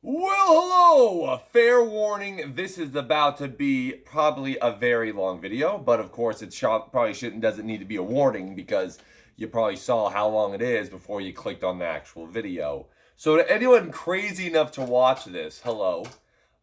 Well, hello! A fair warning, this is about to be probably a very long video, but of course it probably doesn't need to be a warning because you probably saw how long it is before you clicked on the actual video. So to anyone crazy enough to watch this, hello.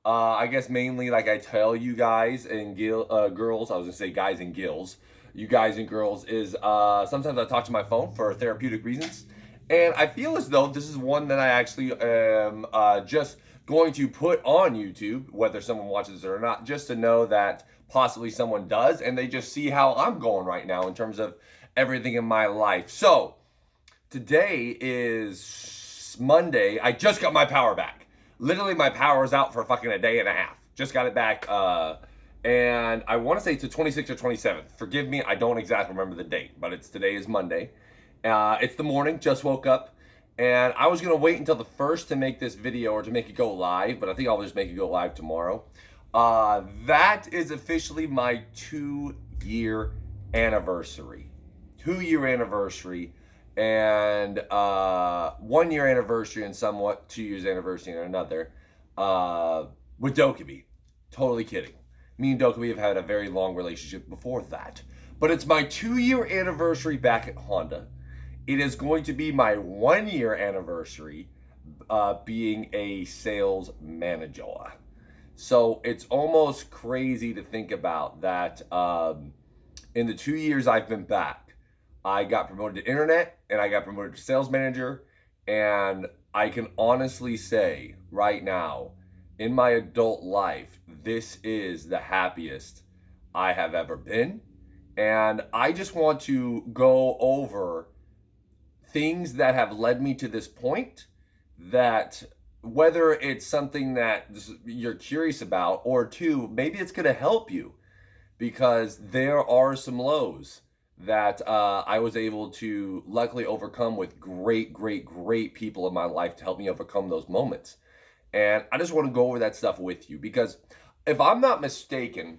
I guess mainly like I tell you guys and girls, I was gonna say guys and gills, you guys and girls is sometimes I talk to my phone for therapeutic reasons. And I feel as though this is one that I actually am just going to put on YouTube, whether someone watches it or not, just to know that possibly someone does, and they just see how I'm going right now in terms of everything in my life. So, today is Monday. I just got my power back. Literally, my power was out for fucking a day and a half. Just got it back. And I want to say it's the 26th or 27th. Forgive me, I don't exactly remember the date, but today is Monday. It's the morning, just woke up, and I was gonna wait until the first to make this video or to make it go live, but I think I'll just make it go live tomorrow. That is officially my 2 year anniversary. 2 year anniversary, and 1 year anniversary, and somewhat 2 years anniversary in another. With Dokkaebi. Totally kidding. Me and Dokkaebi have had a very long relationship before that. But it's my 2 year anniversary back at Honda. It is going to be my 1 year anniversary being a sales manager. So it's almost crazy to think about that in the 2 years I've been back, I got promoted to internet and I got promoted to sales manager. And I can honestly say right now, in my adult life, this is the happiest I have ever been. And I just want to go over things that have led me to this point, that whether it's something that you're curious about, or two, maybe it's going to help you, because there are some lows that I was able to luckily overcome with great people in my life to help me overcome those moments. And I just want to go over that stuff with you because if I'm not mistaken,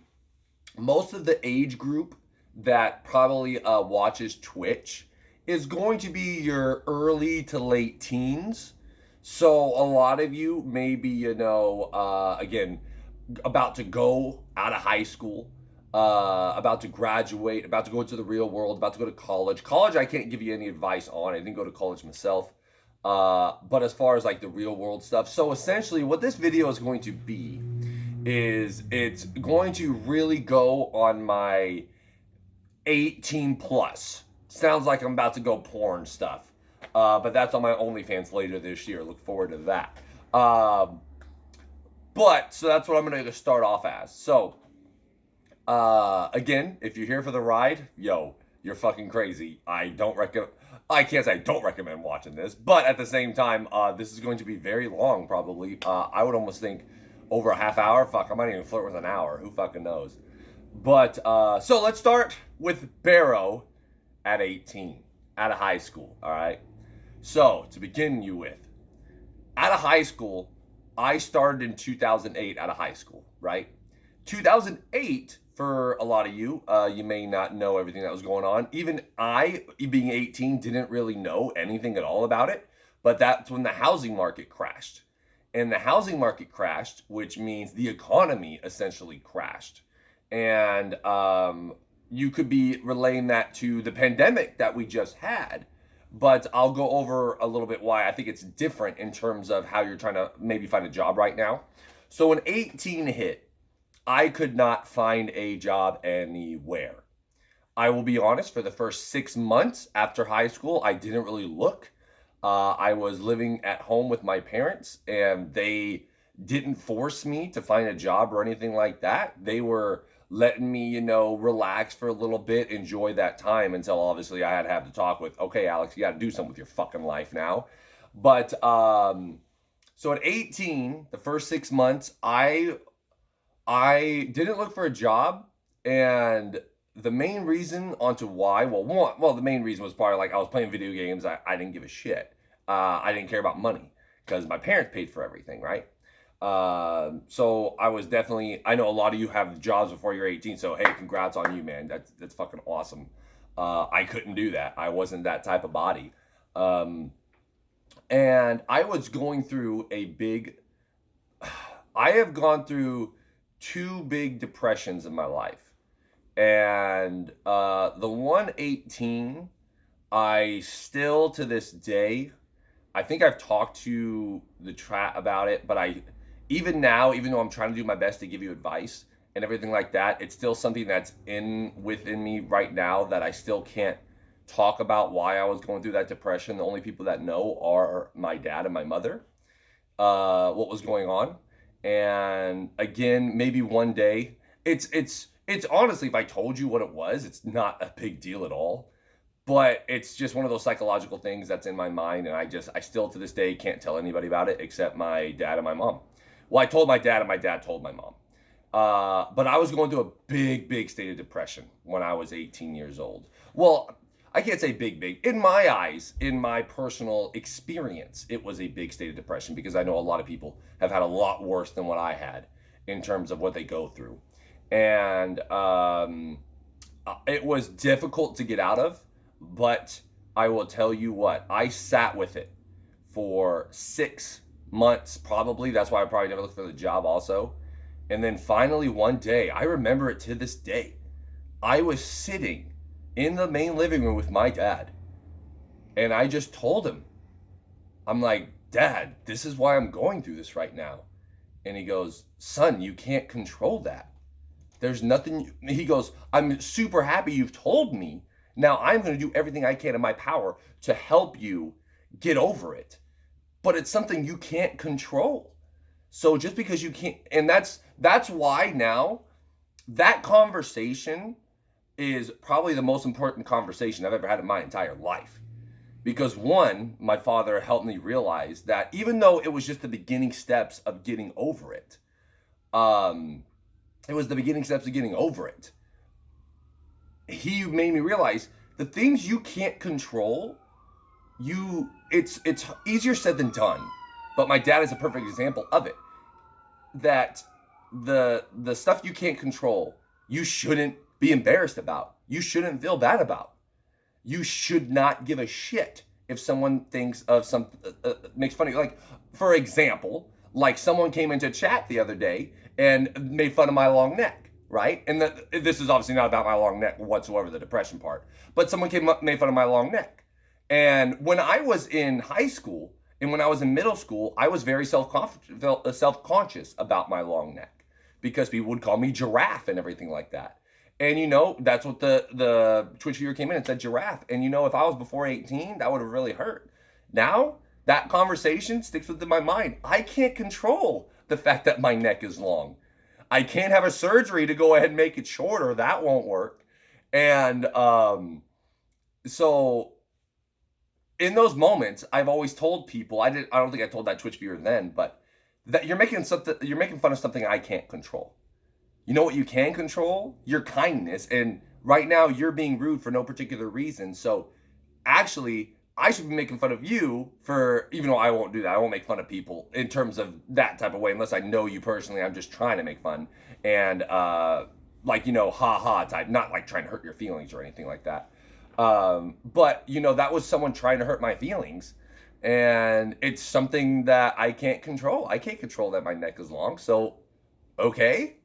most of the age group that probably watches Twitch is going to be your early to late teens. So a lot of you maybe, again, about to go out of high school, about to graduate, about to go into the real world, about to go to college. College, I can't give you any advice on. I didn't go to college myself. But as far as like the real world stuff, so essentially what this video is going to be is it's going to really go on my 18 plus. Sounds like I'm about to go porn stuff. But that's on my OnlyFans later this year. Look forward to that. So that's what I'm going to start off as. So, again, if you're here for the ride, you're fucking crazy. I can't say I don't recommend watching this, but at the same time, this is going to be very long, probably. I would almost think over a half hour. Fuck, I might even flirt with an hour. Who fucking knows? But, so let's start with Barrow at 18, out of high school, all right? So, to begin you with, out of high school, I started in 2008 out of high school, right? 2008, for a lot of you, you may not know everything that was going on. Even I, being 18, didn't really know anything at all about it. But that's when the housing market crashed. And the housing market crashed, which means the economy essentially crashed. And you could be relaying that to the pandemic that we just had. But I'll go over a little bit why I think it's different in terms of how you're trying to maybe find a job right now. So when 18 hit, I could not find a job anywhere. I will be honest, for the first 6 months after high school, I didn't really look. I was living at home with my parents, and they didn't force me to find a job or anything like that. They were letting me, relax for a little bit, enjoy that time until obviously I had to have to talk with, okay, Alex, you got to do something with your fucking life now. But so at 18, the first 6 months, I didn't look for a job, and the main reason onto why, the main reason was probably like I was playing video games. I didn't give a shit. I didn't care about money because my parents paid for everything, right? So I was definitely, I know a lot of you have jobs before you're 18, so hey, congrats on you, man. That's fucking awesome. I couldn't do that. I wasn't that type of body. And I was going through a big I have gone through two big depressions in my life. And the 118, I still to this day, I think I've talked to the chat about it, but even now, even though I'm trying to do my best to give you advice and everything like that, it's still something that's within me right now that I still can't talk about why I was going through that depression. The only people that know are my dad and my mother, what was going on. And again, maybe one day, it's honestly, if I told you what it was, it's not a big deal at all. But it's just one of those psychological things that's in my mind, and I still to this day can't tell anybody about it except my dad and my mom. Well, I told my dad, and my dad told my mom. But I was going through a big state of depression when I was 18 years old. Well, I can't say big. In my eyes, in my personal experience, it was a big state of depression because I know a lot of people have had a lot worse than what I had in terms of what they go through. And it was difficult to get out of, but I will tell you what, I sat with it for 6 months probably. That's why I probably never looked for the job also. And then finally one day, I remember it to this day, I was sitting in the main living room with my dad, and I just told him, I'm like, Dad, this is why I'm going through this right now. And he goes, son, you can't control that. There's nothing. He goes, I'm super happy you've told me. Now I'm going to do everything I can in my power to help you get over it. But it's something you can't control. So just because you can't, and that's why now that conversation is probably the most important conversation I've ever had in my entire life. Because one, my father helped me realize that even though it was just the beginning steps of getting over it, it was the beginning steps of getting over it. He made me realize the things you can't control, it's easier said than done. But my dad is a perfect example of it. That the stuff you can't control, you shouldn't be embarrassed about. You shouldn't feel bad about. You should not give a shit if someone thinks of makes fun of you. Like, for example, like someone came into chat the other day and made fun of my long neck, right? And this is obviously not about my long neck whatsoever, the depression part. But someone came up and made fun of my long neck. And when I was in high school and when I was in middle school, I was very self-conscious about my long neck because people would call me giraffe and everything like that. And that's what the Twitch viewer came in and said, giraffe. And if I was before 18, that would have really hurt. Now, that conversation sticks within my mind. I can't control the fact that my neck is long. I can't have a surgery to go ahead and make it shorter. That won't work. And so in those moments, I've always told people, I don't think I told that Twitch viewer then, but that you're making fun of something I can't control. You know what you can control? Your kindness. And right now you're being rude for no particular reason. So actually, I should be making fun of you for, even though I won't do that. I won't make fun of people in terms of that type of way, unless I know you personally. I'm just trying to make fun. And ha ha type, not like trying to hurt your feelings or anything like that. But that was someone trying to hurt my feelings. And it's something that I can't control. I can't control that my neck is long. So, okay.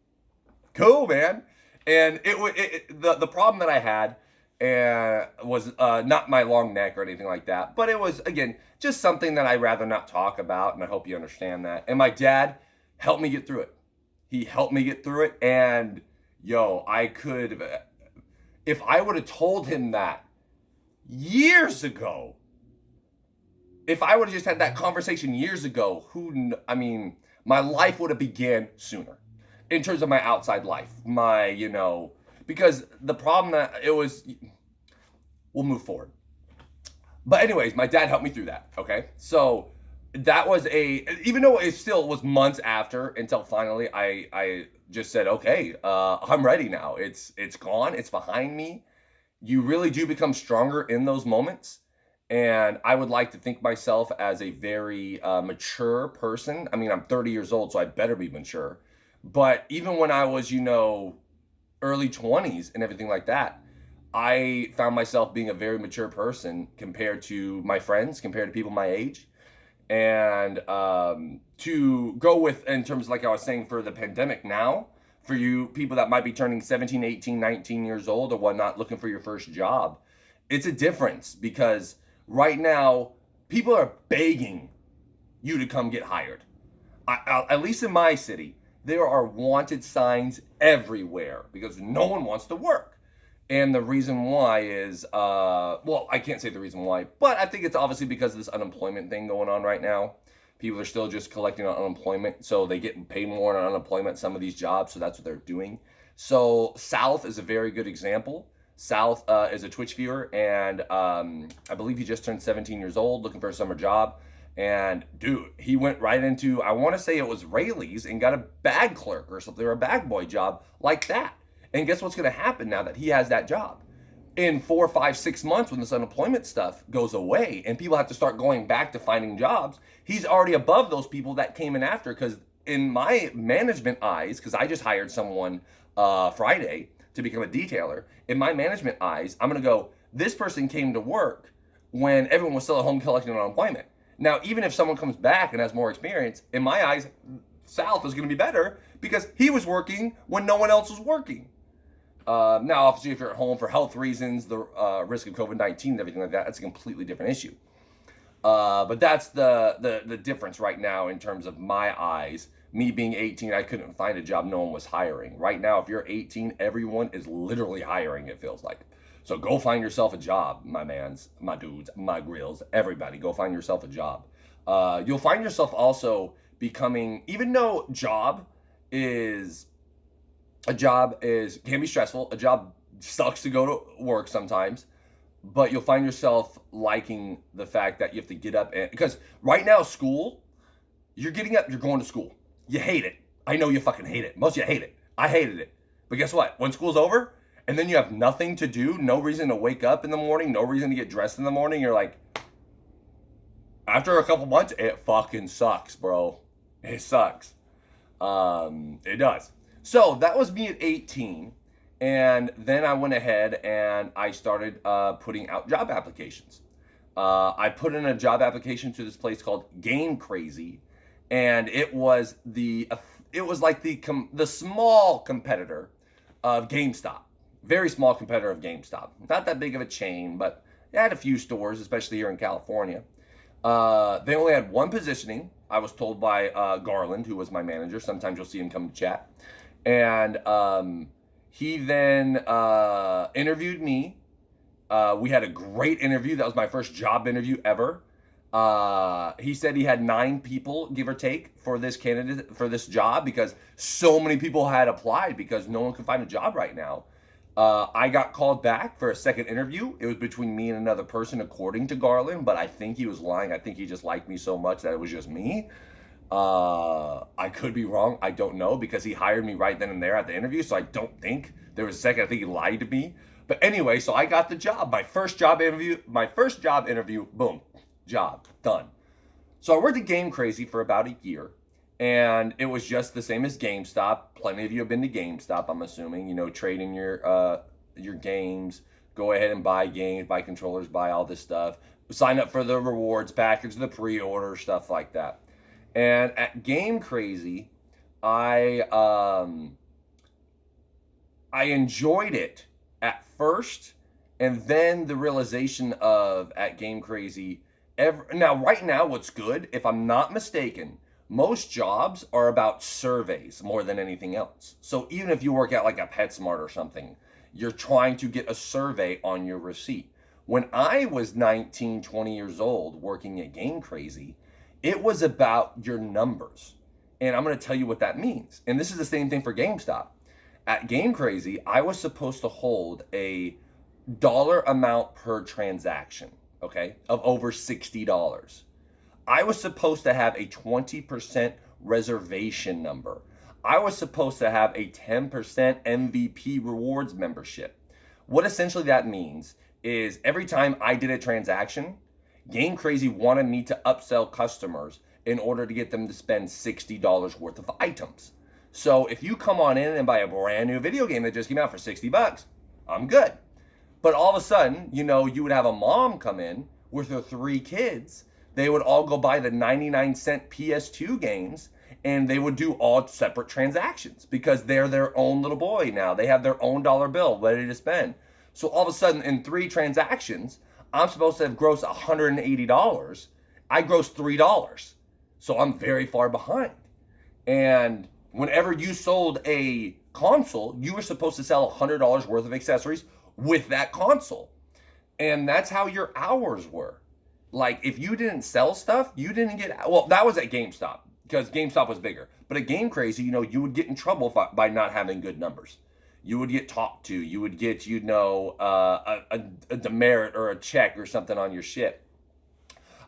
Cool, man. And the problem that I had was not my long neck or anything like that, but it was, again, just something that I'd rather not talk about, and I hope you understand that. And my dad helped me get through it. He helped me get through it, and if I would have told him that years ago, if I would have just had that conversation years ago, my life would have began sooner. In terms of my outside life, because the problem that we'll move forward. But anyways, my dad helped me through that, okay? So that was even though it still was months after until finally I just said, okay, I'm ready now. It's gone, it's behind me. You really do become stronger in those moments. And I would like to think myself as a very mature person. I'm 30 years old, so I better be mature. But even when I was, early 20s and everything like that, I found myself being a very mature person compared to my friends, compared to people my age. And to go with, in terms like I was saying, for the pandemic now, for you people that might be turning 17, 18, 19 years old or whatnot, looking for your first job, it's a difference because right now people are begging you to come get hired. At least in my city, there are wanted signs everywhere because no one wants to work. And the reason why is, well, I can't say the reason why, but I think it's obviously because of this unemployment thing going on right now. People are still just collecting on unemployment, so they get paid more on unemployment, some of these jobs, so that's what they're doing. So South is a very good example. South is a Twitch viewer, and I believe he just turned 17 years old, looking for a summer job. And dude, he went right into, I want to say it was Rayleigh's, and got a bag clerk or something, or a bag boy job like that. And guess what's going to happen now that he has that job? In 4, 5, 6 months, when this unemployment stuff goes away and people have to start going back to finding jobs, he's already above those people that came in after. Because in my management eyes, because I just hired someone Friday to become a detailer, in my management eyes, I'm going to go, this person came to work when everyone was still at home collecting unemployment. Now, even if someone comes back and has more experience, in my eyes, South is going to be better because he was working when no one else was working. Now, obviously, if you're at home for health reasons, the risk of COVID-19 and everything like that, that's a completely different issue. But that's the difference right now in terms of my eyes. Me being 18, I couldn't find a job. No one was hiring. Right now, if you're 18, everyone is literally hiring, it feels like. So go find yourself a job, my mans, my dudes, my grills, everybody. Go find yourself a job. You'll find yourself also becoming, even though can be stressful. A job sucks to go to work sometimes, but you'll find yourself liking the fact that you have to get up and, because right now school, you're getting up, you're going to school. You hate it. I know you fucking hate it. Most of you hate it. I hated it. But guess what? When school's over and then you have nothing to do, no reason to wake up in the morning, no reason to get dressed in the morning, you're like, after a couple months, it fucking sucks, bro. It sucks. It does. So that was me at 18, and then I went ahead and I started putting out job applications. I put in a job application to this place called Game Crazy, and it was like the small competitor of GameStop, very small competitor of GameStop. Not that big of a chain, but it had a few stores, especially here in California. They only had one positioning. I was told by Garland, who was my manager. Sometimes you'll see him come to chat. And he then interviewed me. We had a great interview. That was my first job interview ever. He said he had 9 people, give or take, for this job because so many people had applied because no one could find a job right now. I got called back for a second interview. It was between me and another person, according to Garland, but I think he was lying. I think he just liked me so much that it was just me. I could be wrong. I don't know because he hired me right then and there at the interview. So I don't think there was a second. I think he lied to me. But anyway, so I got the job. My first job interview, boom, job done. So I worked at Game Crazy for about a year, and it was just the same as GameStop. Plenty of you have been to GameStop, I'm assuming. Trading your games. Go ahead and buy games, buy controllers, buy all this stuff. Sign up for the rewards package, the pre-order, stuff like that. And at Game Crazy, I enjoyed it at first, and then the realization of at Game Crazy, right now what's good, if I'm not mistaken, most jobs are about surveys more than anything else. So even if you work at like a PetSmart or something, you're trying to get a survey on your receipt. When I was 19, 20 years old working at Game Crazy, it was about your numbers. And I'm going to tell you what that means. And this is the same thing for GameStop. At Game Crazy, I was supposed to hold a dollar amount per transaction, okay, of over $60. I was supposed to have a 20% reservation number. I was supposed to have a 10% MVP rewards membership. What essentially that means is every time I did a transaction, Game Crazy wanted me to upsell customers in order to get them to spend $60 worth of items. So if you come on in and buy a brand new video game that just came out for $60, I'm good. But all of a sudden, you would have a mom come in with her 3 kids they would all go buy the 99-cent PS2 games, and they would do all separate transactions because they're their own little boy now. They have their own dollar bill ready to spend. So all of a sudden, in 3 transactions, I'm supposed to have grossed $180. I grossed $3. So I'm very far behind. And whenever you sold a console, you were supposed to sell $100 worth of accessories with that console. And that's how your hours were. Like, if you didn't sell stuff, you didn't get, well, that was at GameStop because GameStop was bigger. But at Game Crazy, you know, you would get in trouble by not having good numbers. You would get talked to. You would get, you know, a demerit or a check or something on your shit.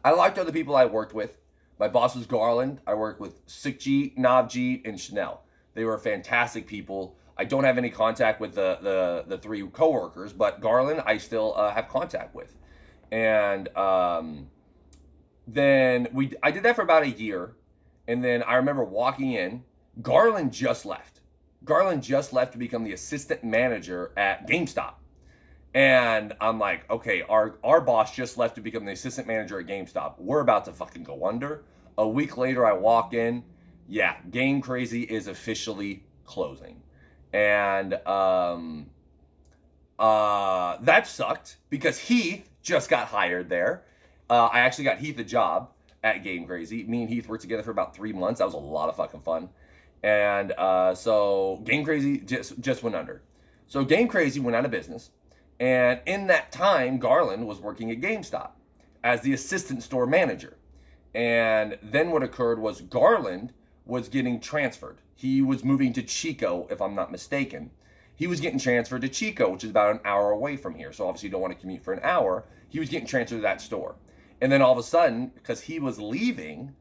I liked other people I worked with. My boss was Garland. I worked with Sikji, Navjeet, and Chanel. They were fantastic people. I don't have any contact with the 3 coworkers, but Garland I still have contact with. And then I did that for about a year. And then I remember walking in. Garland just left. Garland just left to become the assistant manager at GameStop. And I'm like, okay, our boss just left to become the assistant manager at GameStop. We're about to fucking go under. A week later, I walk in. Yeah, Game Crazy is officially closing. And that sucked because Heath just got hired there. I actually got Heath a job at Game Crazy. Me and Heath worked together for about 3 months. That was a lot of fucking fun. And so Game Crazy just went under. So Game Crazy went out of business. And in that time, Garland was working at GameStop as the assistant store manager. And then what occurred was Garland was getting transferred. He was moving to Chico, if I'm not mistaken. He was getting transferred to Chico, which is about an hour away from here. So obviously you don't want to commute for an hour. He was getting transferred to that store. And then all of a sudden, because he was leaving,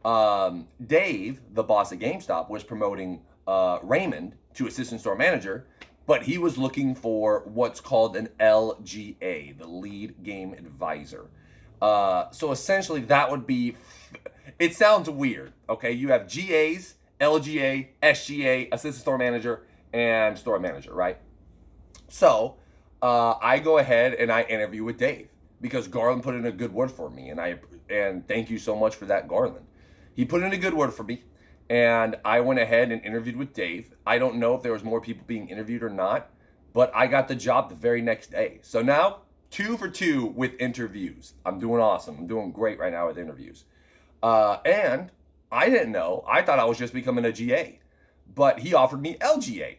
Dave, the boss at GameStop, was promoting Raymond to assistant store manager, but he was looking for what's called an LGA, the lead game advisor. So essentially that would be, it sounds weird, okay? You have GAs, LGA, SGA, assistant store manager, and store manager, right? So I go ahead and I interview with Dave because Garland put in a good word for me, and thank you so much for that, Garland. He put in a good word for me, and I went ahead and interviewed with Dave. I don't know if there was more people being interviewed or not, but I got the job the very next day. So now, 2 for 2 with interviews. I'm doing awesome. I'm doing great right now with interviews. And I didn't know. I thought I was just becoming a GA, but he offered me LGA,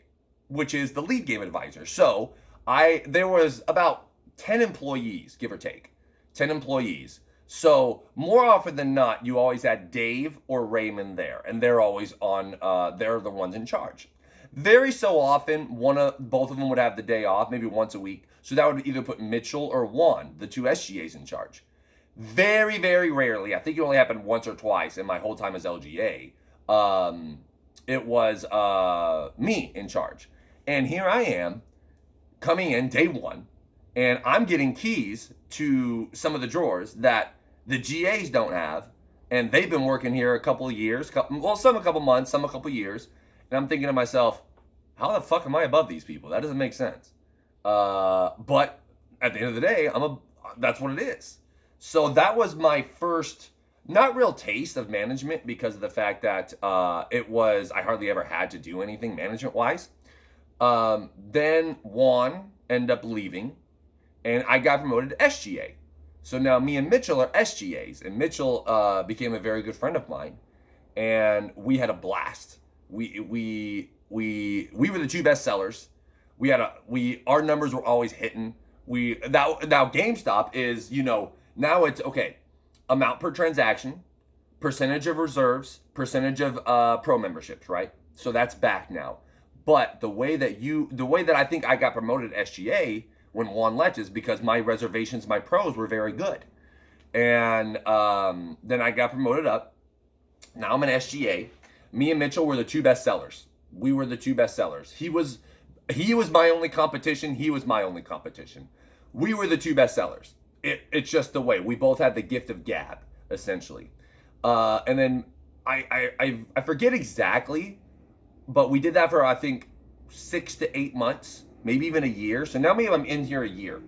which is the lead game advisor. So there was about 10 employees, give or take, 10 employees. So more often than not, you always had Dave or Raymond there, and they're always on, they're the ones in charge. Very so often, both of them would have the day off, maybe once a week. So that would either put Mitchell or Juan, the 2 SGAs, in charge. Very, very rarely, I think it only happened once or twice in my whole time as LGA, it was me in charge. And here I am, coming in day 1, and I'm getting keys to some of the drawers that the GAs don't have, and they've been working here a couple of years, some a couple months, some a couple of years, and I'm thinking to myself, how the fuck am I above these people? That doesn't make sense. But at the end of the day, that's what it is. So that was my first, not real taste of management because of the fact that I hardly ever had to do anything management-wise. Then Juan ended up leaving, and I got promoted to SGA. So now me and Mitchell are SGAs, and Mitchell became a very good friend of mine, and we had a blast. We were the 2 best sellers. Our numbers were always hitting. Now GameStop is, now it's okay. Amount per transaction, percentage of reserves, percentage of pro memberships, right? So that's back now. But the way that I think I got promoted at SGA when Juan left is because my reservations, my pros were very good. And then I got promoted up. Now I'm an SGA. Me and Mitchell were the 2 best sellers. We were the 2 best sellers. He was my only competition. He was my only competition. We were the 2 best sellers. It's just the way. We both had the gift of gab, essentially. And then I forget exactly, but we did that for, I think, 6 to 8 months, maybe even a year. So now maybe I'm in here a year.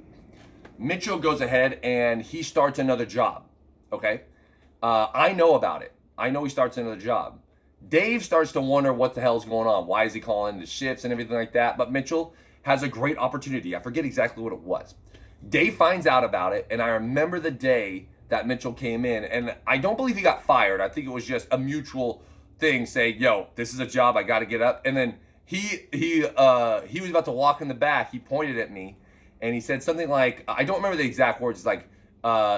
Mitchell goes ahead and he starts another job, okay? I know about it. I know he starts another job. Dave starts to wonder what the hell's going on. Why is he calling the shifts and everything like that? But Mitchell has a great opportunity. I forget exactly what it was. Dave finds out about it, and I remember the day that Mitchell came in, and I don't believe he got fired. I think it was just a mutual thing saying, yo, this is a job, I got to get up. And then he was about to walk in the back. He pointed at me, and he said something like, I don't remember the exact words. It's like,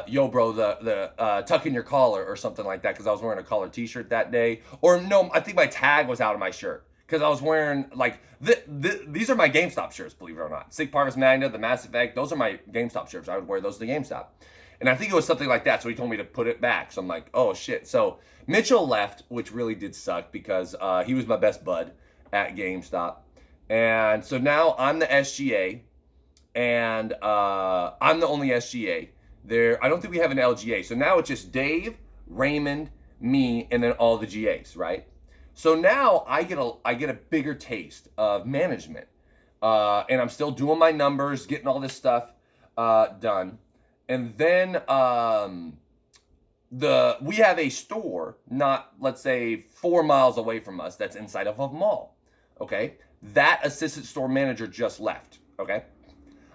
yo, bro, the tuck in your collar or something like that, because I was wearing a collared t-shirt that day. Or no, I think my tag was out of my shirt because I was wearing like these are my GameStop shirts, believe it or not. Sig Parvis Magna, the Mass Effect, those are my GameStop shirts. I would wear those to GameStop. And I think it was something like that. So he told me to put it back. So I'm like, oh shit. So Mitchell left, which really did suck because he was my best bud at GameStop. And so now I'm the SGA, and I'm the only SGA. I don't think we have an LGA. So now it's just Dave, Raymond, me, and then all the GAs, right? So now I get a bigger taste of management. And I'm still doing my numbers, getting all this stuff done. And then we have a store, not, let's say, 4 miles away from us, that's inside of a mall. Okay? That assistant store manager just left. Okay?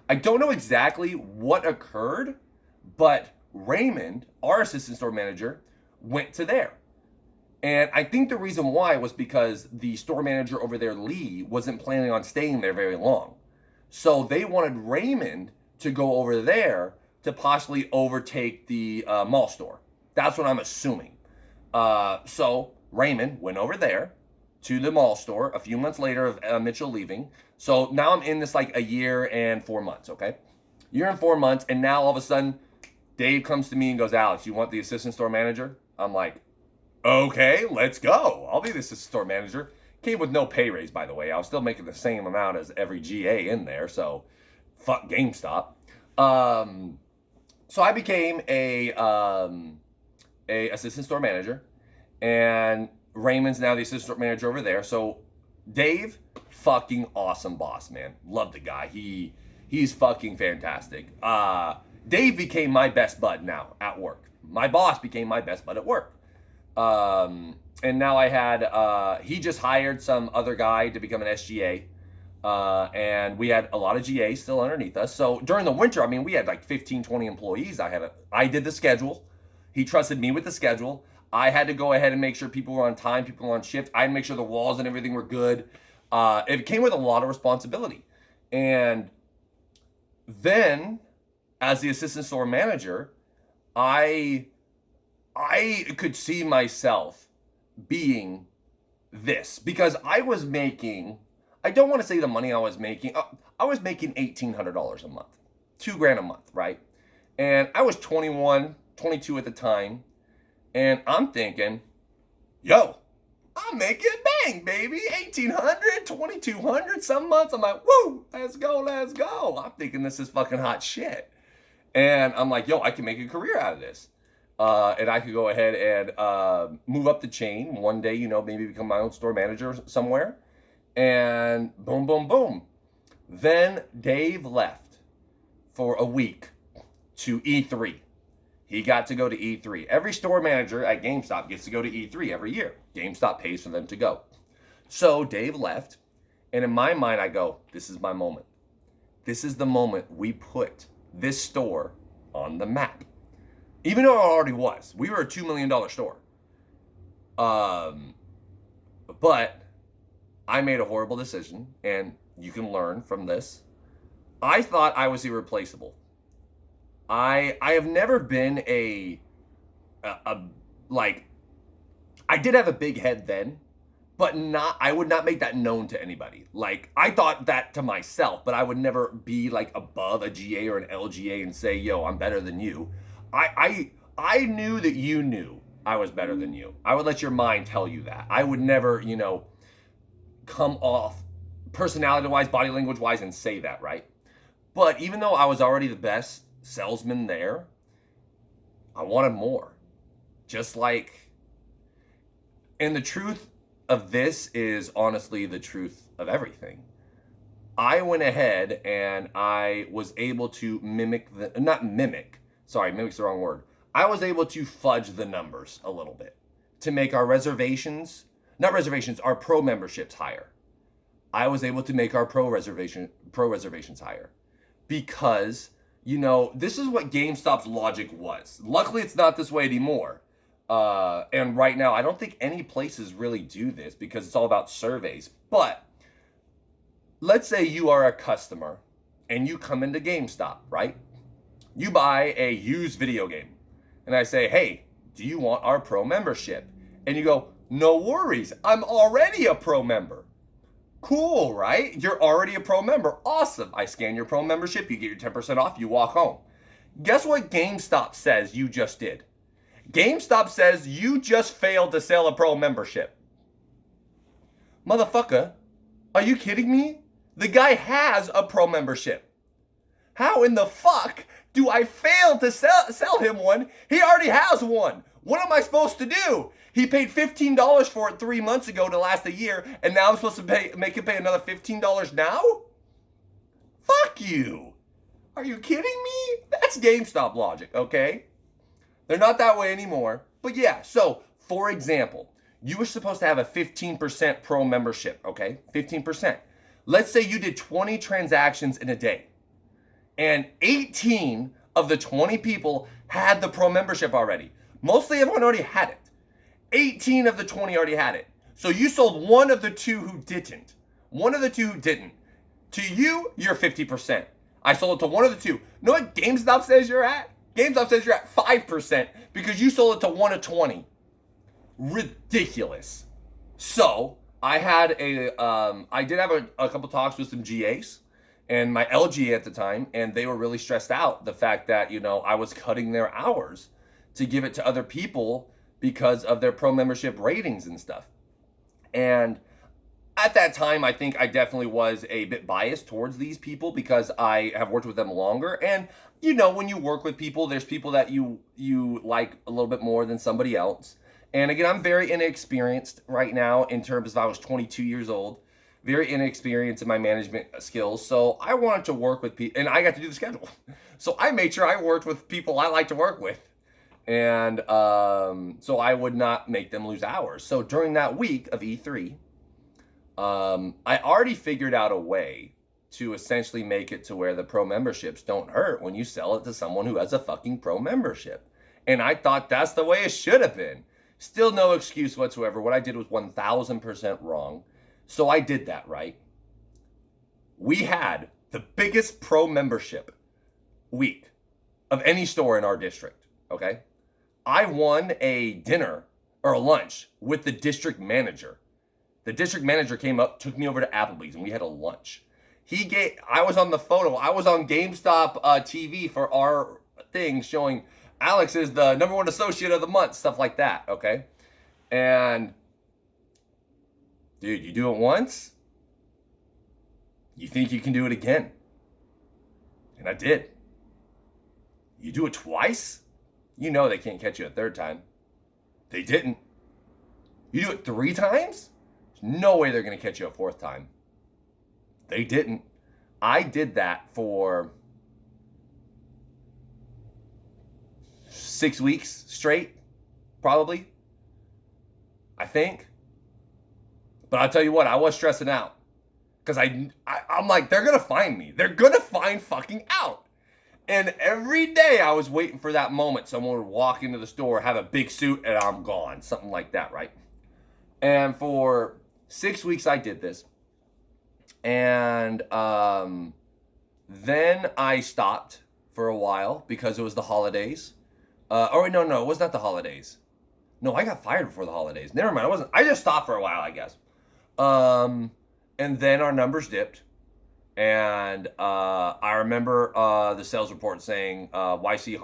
I don't know exactly what occurred, but Raymond, our assistant store manager, went to there. And I think the reason why was because the store manager over there, Lee, wasn't planning on staying there very long. So they wanted Raymond to go over there to possibly overtake the mall store. That's what I'm assuming. So Raymond went over there to the mall store a few months later of Mitchell leaving. So now I'm in this like a year and 4 months, okay? Year and 4 months, and now all of a sudden, Dave comes to me and goes, Alex, you want the assistant store manager? I'm like, okay, let's go. I'll be the assistant store manager. Came with no pay raise, by the way. I was still making the same amount as every GA in there, so fuck GameStop. So I became a assistant store manager, and Raymond's now the assistant store manager over there. So Dave, fucking awesome boss, man. Love the guy. He's fucking fantastic. Dave became my best bud now at work. My boss became my best bud at work. And now I had, he just hired some other guy to become an SGA. And we had a lot of GAs still underneath us. So during the winter, I mean, we had like 15, 20 employees. I did the schedule. He trusted me with the schedule. I had to go ahead and make sure people were on time, people were on shift. I had to make sure the walls and everything were good. It came with a lot of responsibility. And then as the assistant store manager, I could see myself being this because I was making, I don't want to say the money I was making $1,800 a month, $2,000 a month, right? And I was 21, 22 at the time. And I'm thinking, yo, I'm making bang, baby. 1,800, 2,200, some months. I'm like, woo, let's go. I'm thinking this is fucking hot shit. And I'm like, yo, I can make a career out of this. And I could go ahead and move up the chain one day, you know, maybe become my own store manager somewhere. And boom, boom, boom. Then Dave left for a week to E3. He got to go to E3. Every store manager at GameStop gets to go to E3 every year. GameStop pays for them to go. So Dave left. And in my mind, I go, this is my moment. This is the moment we put this store on the map. Even though it already was. We were a $2 million store. But I made a horrible decision, and you can learn from this. I thought I was irreplaceable. I have never been I did have a big head then, but I would not make that known to anybody. Like, I thought that to myself, but I would never be like above a GA or an LGA and say, yo, I'm better than you. I knew that you knew I was better than you. I would let your mind tell you that. I would never, you know, come off personality-wise, body language-wise and say that, right? But even though I was already the best salesman there, I wanted more. Just like, and the truth of this is honestly the truth of everything. I went ahead and I was able to mimic's the wrong word. I was able to fudge the numbers a little bit to make our reservations, not reservations, our pro memberships higher. I was able to make our pro reservations higher because, you know, this is what GameStop's logic was. Luckily, it's not this way anymore. And right now, I don't think any places really do this because it's all about surveys. But let's say you are a customer and you come into GameStop, right? You buy a used video game. And I say, hey, do you want our pro membership? And you go, no worries, I'm already a pro member. Cool, right? You're already a pro member. Awesome. I scan your pro membership, you get your 10% off, you walk home. Guess what GameStop says you just did? GameStop says you just failed to sell a pro membership. Motherfucker, are you kidding me? The guy has a pro membership. How in the fuck do I fail to sell him one? He already has one. What am I supposed to do? He paid $15 for it 3 months ago to last a year, and now I'm supposed to make him pay another $15 now? Fuck you. Are you kidding me? That's GameStop logic, okay? They're not that way anymore. But yeah, so for example, you were supposed to have a 15% pro membership, okay? 15%. Let's say you did 20 transactions in a day, and 18 of the 20 people had the pro membership already. Mostly everyone already had it. 18 of the 20 already had it. So you sold one of the two who didn't. One of the two who didn't. To you, you're 50%. I sold it to one of the two. You know what GameStop says you're at? GameStop says you're at 5% because you sold it to one of 20. Ridiculous. So I had I did have a couple talks with some GAs and my LGA at the time, and they were really stressed out the fact that, you know, I was cutting their hours to give it to other people because of their pro membership ratings and stuff. And at that time, I think I definitely was a bit biased towards these people because I have worked with them longer. And, you know, when you work with people, there's people that you like a little bit more than somebody else. And again, I'm very inexperienced right now in terms of I was 22 years old, very inexperienced in my management skills. So I wanted to work with people, and I got to do the schedule. So I made sure I worked with people I like to work with. And so I would not make them lose hours. So during that week of E3, I already figured out a way to essentially make it to where the pro memberships don't hurt when you sell it to someone who has a fucking pro membership. And I thought that's the way it should have been. Still no excuse whatsoever. What I did was 1000% wrong. So I did that, right? We had the biggest pro membership week of any store in our district, okay? I won a dinner or a lunch with the district manager. The district manager came up, took me over to Applebee's, and we had a lunch. I was on the photo. I was on GameStop TV for our thing showing Alex is the #1 associate of the month, stuff like that, okay? And, dude, you do it once, you think you can do it again. And I did. You do it twice, you know they can't catch you a third time. They didn't. You do it 3 times, there's no way they're going to catch you a 4th time. They didn't. I did that for 6 weeks straight, probably, I think. But I'll tell you what, I was stressing out. Because I'm like, they're going to find me. They're going to find fucking out. And every day I was waiting for that moment. Someone would walk into the store, have a big suit, and I'm gone. Something like that, right? And for 6 weeks I did this. And then I stopped for a while because it was the holidays. No, it was not the holidays. No, I got fired before the holidays. Never mind, I just stopped for a while, I guess. And then our numbers dipped. And I remember the sales report saying YC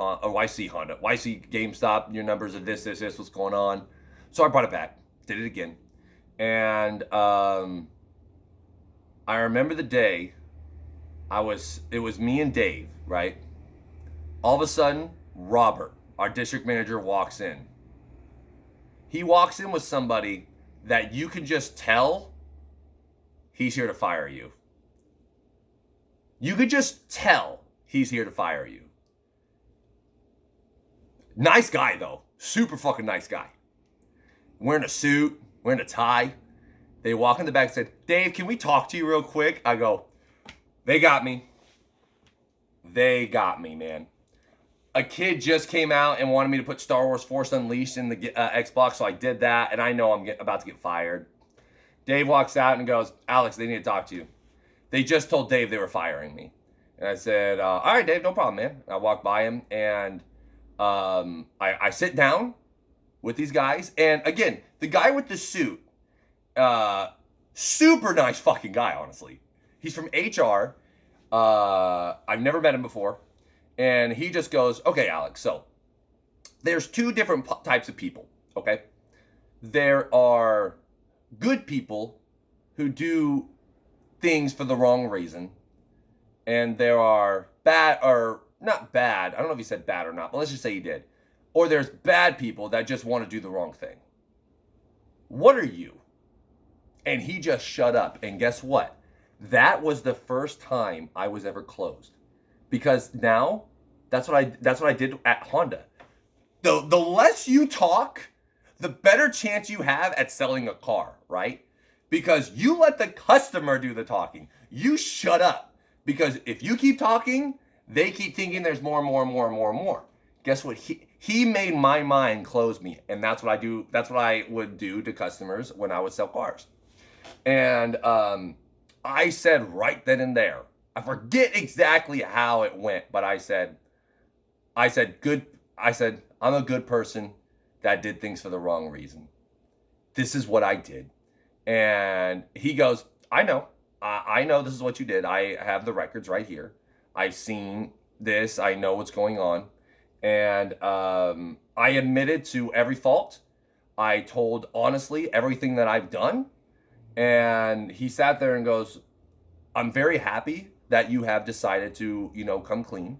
GameStop, your numbers are this, what's going on. So I brought it back, did it again. And I remember the day it was me and Dave, right? All of a sudden, Robert, our district manager, walks in. He walks in with somebody that you can just tell he's here to fire you. You could just tell he's here to fire you. Nice guy, though. Super fucking nice guy. Wearing a suit, wearing a tie. They walk in the back and said, Dave, can we talk to you real quick? I go, they got me. They got me, man. A kid just came out and wanted me to put Star Wars Force Unleashed in the Xbox, so I did that, and I know I'm about to get fired. Dave walks out and goes, Alex, they need to talk to you. They just told Dave they were firing me. And I said, all right, Dave, no problem, man. And I walk by him, and I sit down with these guys. And again, the guy with the suit, super nice fucking guy, honestly. He's from HR. I've never met him before. And he just goes, okay, Alex, so there's two different types of people, okay? There are good people who do things for the wrong reason. And there are bad, or not bad, I don't know if he said bad or not, but let's just say he did. Or there's bad people that just want to do the wrong thing. What are you? And he just shut up. And guess what? That was the first time I was ever closed. Because now, that's what I did at Honda. The less you talk, the better chance you have at selling a car, right? Because you let the customer do the talking. You shut up. Because if you keep talking, they keep thinking there's more and more and more and more and more. Guess what? He made my mind close me. And that's what I do. That's what I would do to customers when I would sell cars. And I said right then and there, I forget exactly how it went, but I said, I'm a good person that did things for the wrong reason. This is what I did. And he goes, I know this is what you did. I have the records right here. I've seen this. I know what's going on. And I admitted to every fault. I told honestly everything that I've done. And he sat there and goes, I'm very happy that you have decided to, come clean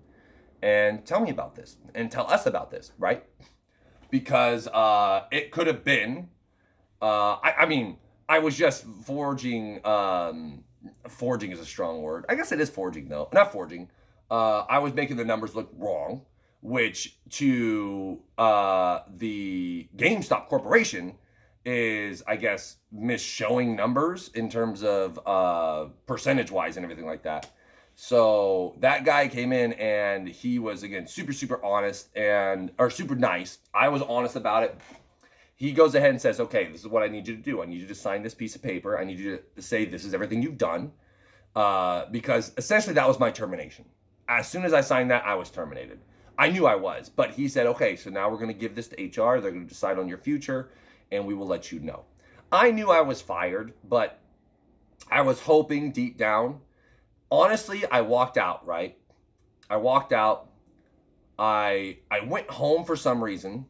and tell me about this and tell us about this, right? Because it could have been, I was just forging, forging is a strong word. I guess it is forging though, not forging. I was making the numbers look wrong, which to the GameStop Corporation is, I guess, misshowing numbers in terms of percentage-wise and everything like that. So that guy came in and he was, again, super, super honest or super nice. I was honest about it. He goes ahead and says, okay, this is what I need you to do. I need you to sign this piece of paper. I need you to say this is everything you've done. Because essentially that was my termination. As soon as I signed that, I was terminated. I knew I was. But he said, okay, so now we're going to give this to HR. They're going to decide on your future. And we will let you know. I knew I was fired, but I was hoping deep down. Honestly, I walked out, right? I walked out. I went home for some reason.